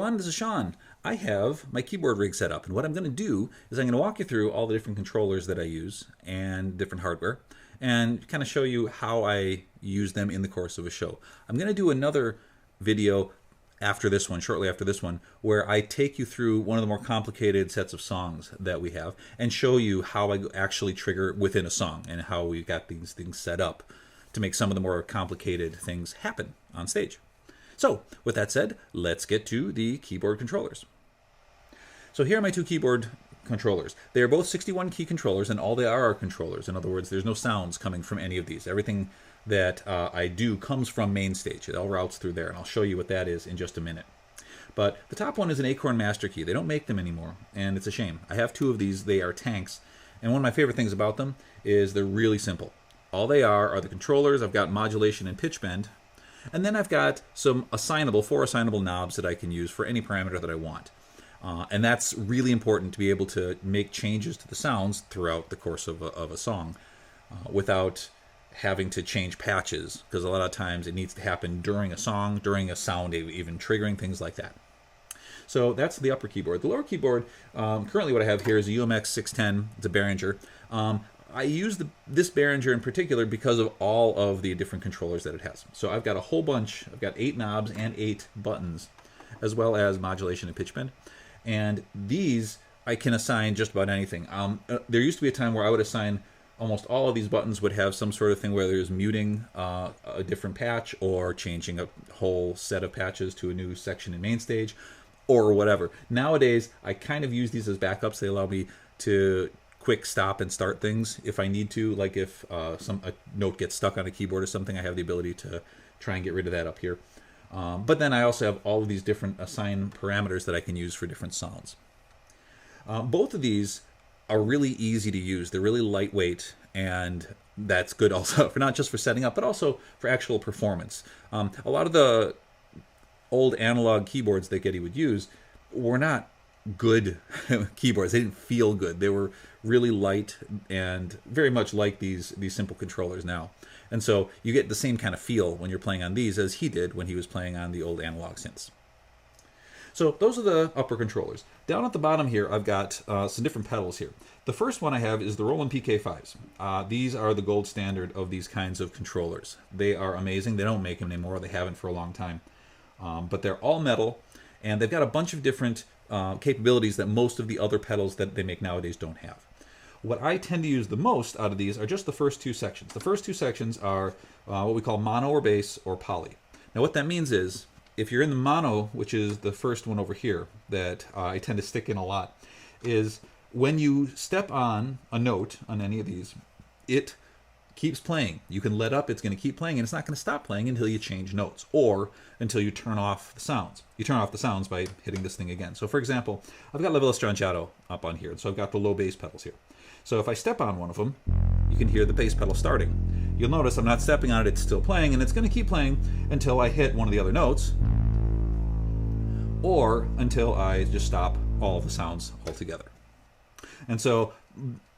everyone, this is Sean. I have my keyboard rig set up, and what I'm going to do is I'm going to walk you through all the different controllers that I use and different hardware, and kind of show you how I use them in the course of a show. I'm going to do another video after this one, shortly after this one, where I take you through one of the more complicated sets of songs that we have and show you how I actually trigger within a song and how we got these things set up to make some of the more complicated things happen on stage. So, with that said, let's get to the keyboard controllers. So here are my two keyboard controllers. They are both 61 key controllers, and all they are controllers. In other words, there's no sounds coming from any of these. Everything that I do comes from main stage. It all routes through there, and I'll show you what that is in just a minute. But the top one is an Acorn Master Key. They don't make them anymore, and it's a shame. I have two of these. They are tanks, and one of my favorite things about them is they're really simple. All they are the controllers. I've got modulation and pitch bend. And then I've got some four assignable knobs that I can use for any parameter that I want. And that's really important to be able to make changes to the sounds throughout the course of a song without having to change patches, because a lot of times it needs to happen during a song, during a sound, even triggering things like that. So that's the upper keyboard. The lower keyboard, currently what I have here is a UMX 610. It's a Behringer. I use this Behringer in particular because of all of the different controllers that it has. So I've got a whole bunch. I've got 8 knobs and 8 buttons, as well as modulation and pitch bend. And these I can assign just about anything. There used to be a time where I would assign almost all of these buttons would have some sort of thing where there's muting a different patch or changing a whole set of patches to a new section in main stage or whatever. Nowadays, I kind of use these as backups. They allow me to quick stop and start things if I need to, like if a note gets stuck on a keyboard or something, I have the ability to try and get rid of that up here. But then I also have all of these different assigned parameters that I can use for different sounds. Both of these are really easy to use. They're really lightweight, and that's good also for not just for setting up, but also for actual performance. A lot of the old analog keyboards that Getty would use were not good keyboards. They didn't feel good. They were really light and very much like these simple controllers now. And so you get the same kind of feel when you're playing on these as he did when he was playing on the old analog synths. So those are the upper controllers. Down at the bottom here, I've got some different pedals here. The first one I have is the Roland PK5s. These are the gold standard of these kinds of controllers. They are amazing. They don't make them anymore. They haven't for a long time. But they're all metal, and they've got a bunch of different capabilities that most of the other pedals that they make nowadays don't have. What I tend to use the most out of these are just the first two sections. The first two sections are what we call mono or bass or poly. Now what that means is, if you're in the mono, which is the first one over here that I tend to stick in a lot, is when you step on a note on any of these, it keeps playing. You can let up, it's going to keep playing, and it's not going to stop playing until you change notes or until you turn off the sounds. You turn off the sounds by hitting this thing again. So for example, I've got Livello Stroncato up on here, and so I've got the low bass pedals here. So if I step on one of them, you can hear the bass pedal starting. You'll notice I'm not stepping on it, it's still playing, and it's going to keep playing until I hit one of the other notes, or until I just stop all of the sounds altogether. And so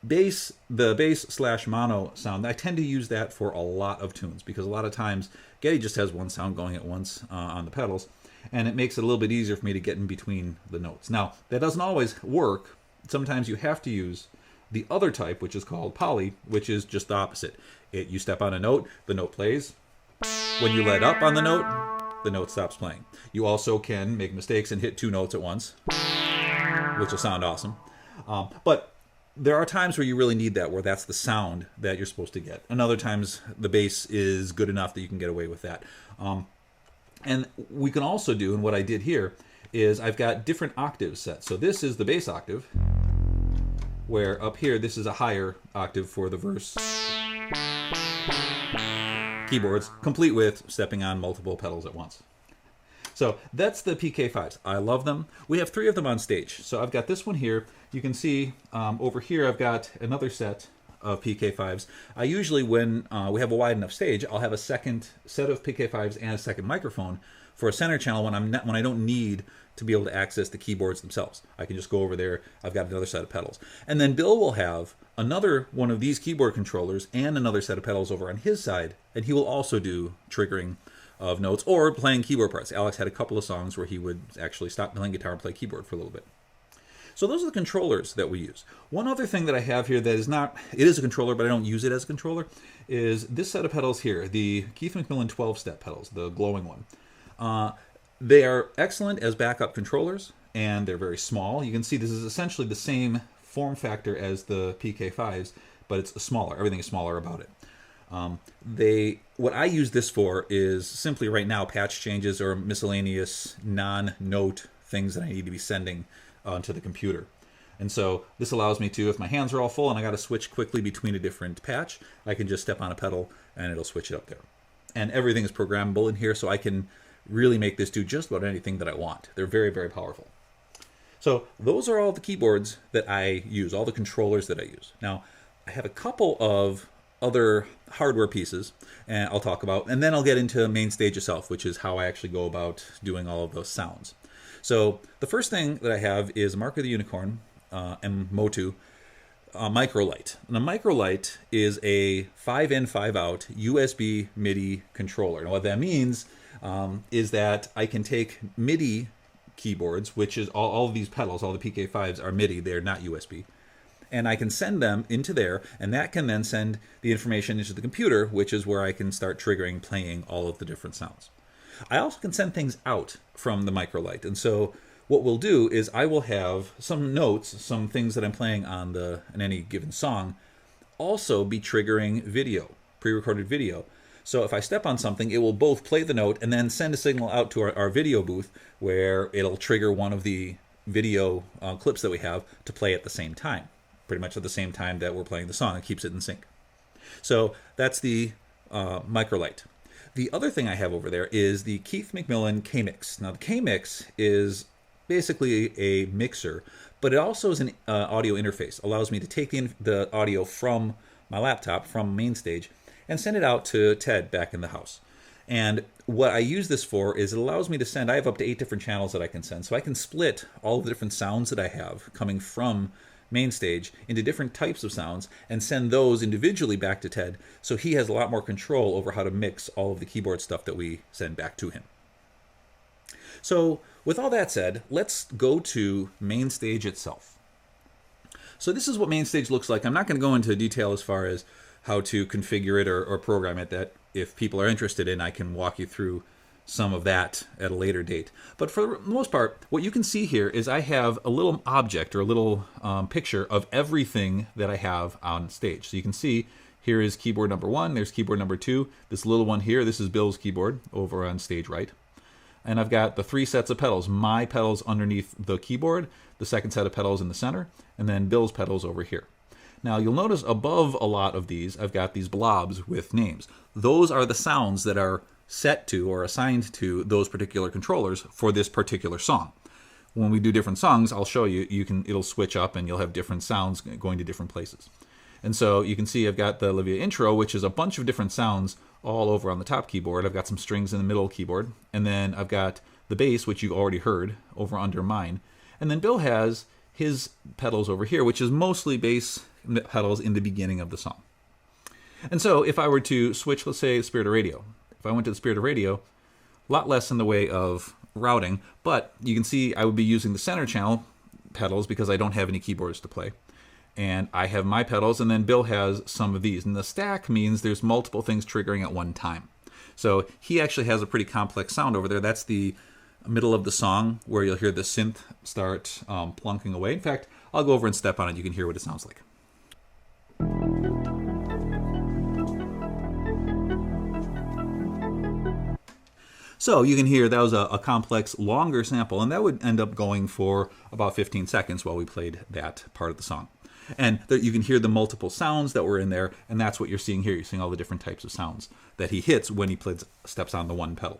the bass/mono sound, I tend to use that for a lot of tunes, because a lot of times Getty just has one sound going at once on the pedals, and it makes it a little bit easier for me to get in between the notes. Now, that doesn't always work. Sometimes you have to use the other type, which is called poly, which is just the opposite. You step on a note, the note plays. When you let up on the note stops playing. You also can make mistakes and hit 2 notes at once, which will sound awesome. But there are times where you really need that, where that's the sound that you're supposed to get. And other times the bass is good enough that you can get away with that. And we can also do, and what I did here, is I've got different octaves set. So this is the bass octave, where up here, this is a higher octave for the verse keyboards, complete with stepping on multiple pedals at once. So that's the PK5s. I love them. We have 3 of them on stage. So I've got this one here. You can see over here I've got another set of PK5s. I usually, when we have a wide enough stage, I'll have a second set of PK5s and a second microphone for a center channel when I don't need to be able to access the keyboards themselves. I can just go over there. I've got another set of pedals. And then Bill will have another one of these keyboard controllers and another set of pedals over on his side, and he will also do triggering of notes or playing keyboard parts. Alex had a couple of songs where he would actually stop playing guitar and play keyboard for a little bit. So those are the controllers that we use. One other thing that I have here that is not, it is a controller, but I don't use it as a controller, is this set of pedals here, the Keith McMillan 12-step pedals, the glowing one. They are excellent as backup controllers, and they're very small. You can see this is essentially the same form factor as the PK5s, but it's smaller. Everything is smaller about it. What I use this for is simply right now patch changes or miscellaneous non-note things that I need to be sending to the computer. And so this allows me to, if my hands are all full and I got to switch quickly between a different patch, I can just step on a pedal and it'll switch it up there. And everything is programmable in here, so I can really make this do just about anything that I want. They're very, very powerful. So those are all the keyboards that I use, all the controllers that I use. Now, I have a couple of other hardware pieces and I'll talk about, and then I'll get into MainStage itself, which is how I actually go about doing all of those sounds. So the first thing that I have is Mark of the Unicorn and Motu Microlight. And a Microlight is a 5-in, 5-out USB MIDI controller. And what that means is that I can take MIDI keyboards, which is all of these pedals, all the PK5s are MIDI, they're not USB. And I can send them into there, and that can then send the information into the computer, which is where I can start triggering, playing all of the different sounds. I also can send things out from the Microlight. And so what we'll do is I will have some notes, some things that I'm playing on in any given song, also be triggering video, pre-recorded video. So if I step on something, it will both play the note and then send a signal out to our video booth where it'll trigger one of the video clips that we have to play at the same time, pretty much at the same time that we're playing the song. It keeps it in sync. So that's the Microlight. The other thing I have over there is the Keith McMillan K-Mix. Now the K-Mix is basically a mixer, but it also is an audio interface. Allows me to take the audio from my laptop, from MainStage, and send it out to Ted back in the house. And what I use this for is it allows me to send, I have up to 8 different channels that I can send. So I can split all of the different sounds that I have coming from MainStage into different types of sounds and send those individually back to Ted, so he has a lot more control over how to mix all of the keyboard stuff that we send back to him. So with all that said, let's go to MainStage itself. So this is what MainStage looks like. I'm not going to go into detail as far as how to configure it or program it. That if people are interested in, I can walk you through some of that at a later date. But for the most part, what you can see here is I have a little object or a little picture of everything that I have on stage. So you can see here is keyboard number 1, there's keyboard number 2, this little one here, this is Bill's keyboard over on stage right. And I've got the 3 sets of pedals, my pedals underneath the keyboard, the second set of pedals in the center, and then Bill's pedals over here. Now you'll notice above a lot of these, I've got these blobs with names. Those are the sounds that are set to or assigned to those particular controllers for this particular song. When we do different songs, I'll show you, it'll switch up and you'll have different sounds going to different places. And so you can see I've got the Olivia intro, which is a bunch of different sounds all over on the top keyboard. I've got some strings in the middle keyboard, and then I've got the bass, which you already heard, over under mine. And then Bill has his pedals over here, which is mostly bass pedals in the beginning of the song. And so if I were to switch, let's say, Spirit of Radio. If I went to the Spirit of Radio, a lot less in the way of routing, but you can see I would be using the center channel pedals because I don't have any keyboards to play. And I have my pedals, and then Bill has some of these. And the stack means there's multiple things triggering at one time. So he actually has a pretty complex sound over there. That's the middle of the song where you'll hear the synth start plunking away. In fact, I'll go over and step on it. You can hear what it sounds like. So you can hear that was a complex, longer sample, and that would end up going for about 15 seconds while we played that part of the song. And you can hear the multiple sounds that were in there, and that's what you're seeing here. You're seeing all the different types of sounds that he hits when he steps on the one pedal.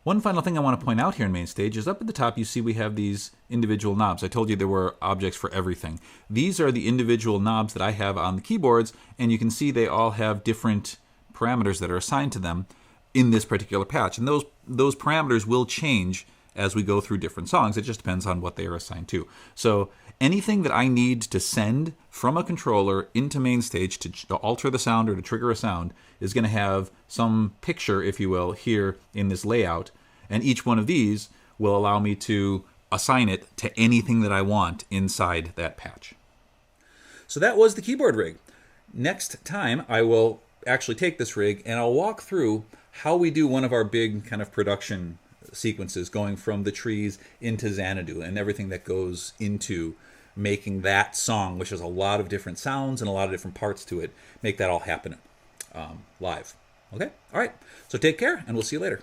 One final thing I want to point out here in MainStage is up at the top you see we have these individual knobs. I told you there were objects for everything. These are the individual knobs that I have on the keyboards, and you can see they all have different parameters that are assigned to them in this particular patch. And those parameters will change as we go through different songs. It just depends on what they are assigned to. So anything that I need to send from a controller into main stage to alter the sound or to trigger a sound is going to have some picture, if you will, here in this layout. And each one of these will allow me to assign it to anything that I want inside that patch. So that was the keyboard rig. Next time I will actually take this rig and I'll walk through how we do one of our big kind of production sequences, going from the trees into Xanadu and everything that goes into making that song, which has a lot of different sounds and a lot of different parts to it, make that all happen live. Okay? All right. So take care, and we'll see you later.